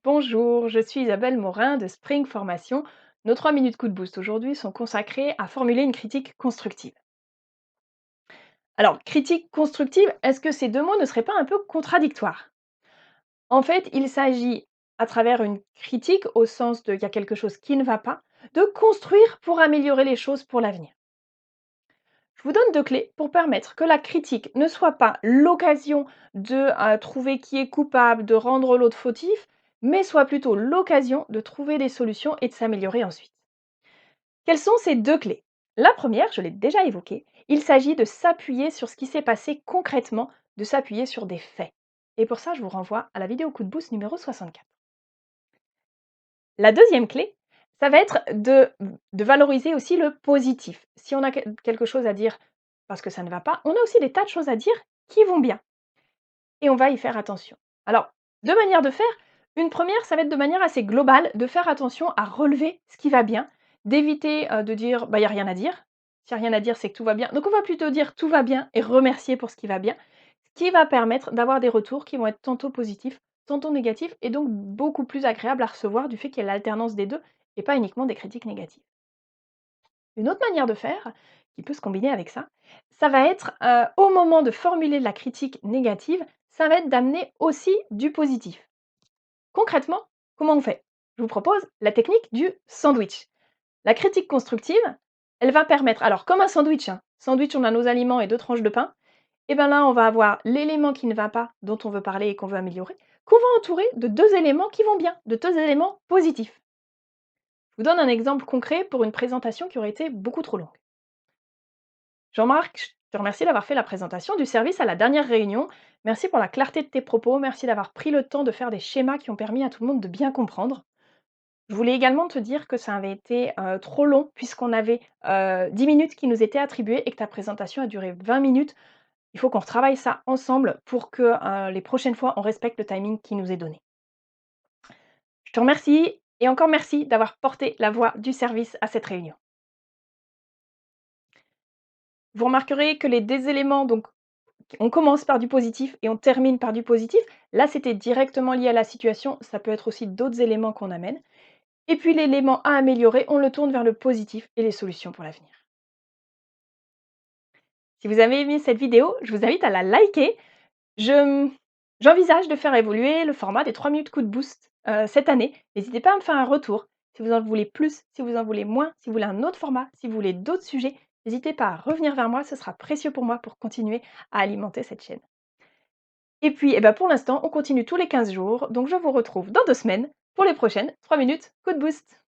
Bonjour, je suis Isabelle Morin de Spring Formation. Nos 3 minutes coup de boost aujourd'hui sont consacrées à formuler une critique constructive. Alors, critique constructive, est-ce que ces deux mots ne seraient pas un peu contradictoires? En fait, il s'agit, à travers une critique, au sens de il y a quelque chose qui ne va pas, de construire pour améliorer les choses pour l'avenir. Je vous donne deux clés pour permettre que la critique ne soit pas l'occasion de trouver qui est coupable, de rendre l'autre fautif, mais soit plutôt l'occasion de trouver des solutions et de s'améliorer ensuite. Quelles sont ces deux clés? La première, je l'ai déjà évoquée, il s'agit de s'appuyer sur ce qui s'est passé concrètement, de s'appuyer sur des faits. Et pour ça, je vous renvoie à la vidéo coup de boost numéro 64. La deuxième clé, ça va être de valoriser aussi le positif. Si on a quelque chose à dire parce que ça ne va pas, on a aussi des tas de choses à dire qui vont bien et on va y faire attention. Alors, deux manières de faire. Une première, ça va être de manière assez globale, de faire attention à relever ce qui va bien, d'éviter de dire bah, il n'y a rien à dire. S'il n'y a rien à dire, c'est que tout va bien. Donc on va plutôt dire tout va bien et remercier pour ce qui va bien, ce qui va permettre d'avoir des retours qui vont être tantôt positifs, tantôt négatifs, et donc beaucoup plus agréables à recevoir du fait qu'il y a l'alternance des deux et pas uniquement des critiques négatives. Une autre manière de faire, qui peut se combiner avec ça va être, au moment de formuler la critique négative, ça va être d'amener aussi du positif. Concrètement, comment on fait? Je vous propose la technique du sandwich. La critique constructive, elle va permettre alors comme un sandwich, hein, sandwich on a nos aliments et 2 tranches de pain, et ben là on va avoir l'élément qui ne va pas, dont on veut parler et qu'on veut améliorer, qu'on va entourer de 2 éléments qui vont bien, de 2 éléments positifs. Je vous donne un exemple concret pour une présentation qui aurait été beaucoup trop longue. Jean-Marc, je te remercie d'avoir fait la présentation du service à la dernière réunion. Merci pour la clarté de tes propos. Merci d'avoir pris le temps de faire des schémas qui ont permis à tout le monde de bien comprendre. Je voulais également te dire que ça avait été trop long puisqu'on avait 10 minutes qui nous étaient attribuées et que ta présentation a duré 20 minutes. Il faut qu'on retravaille ça ensemble pour que les prochaines fois, on respecte le timing qui nous est donné. Je te remercie et encore merci d'avoir porté la voix du service à cette réunion. Vous remarquerez que les des éléments, donc on commence par du positif et on termine par du positif. Là, c'était directement lié à la situation. Ça peut être aussi d'autres éléments qu'on amène. Et puis l'élément à améliorer, on le tourne vers le positif et les solutions pour l'avenir. Si vous avez aimé cette vidéo, je vous invite à la liker. Je j'envisage de faire évoluer le format des 3 minutes coup de boost, cette année. N'hésitez pas à me faire un retour. Si vous en voulez plus, si vous en voulez moins, si vous voulez un autre format, si vous voulez d'autres sujets, n'hésitez pas à revenir vers moi, ce sera précieux pour moi pour continuer à alimenter cette chaîne. Et puis, eh ben, pour l'instant, on continue tous les 15 jours, donc je vous retrouve dans 2 semaines pour les prochaines 3 minutes coup de boost.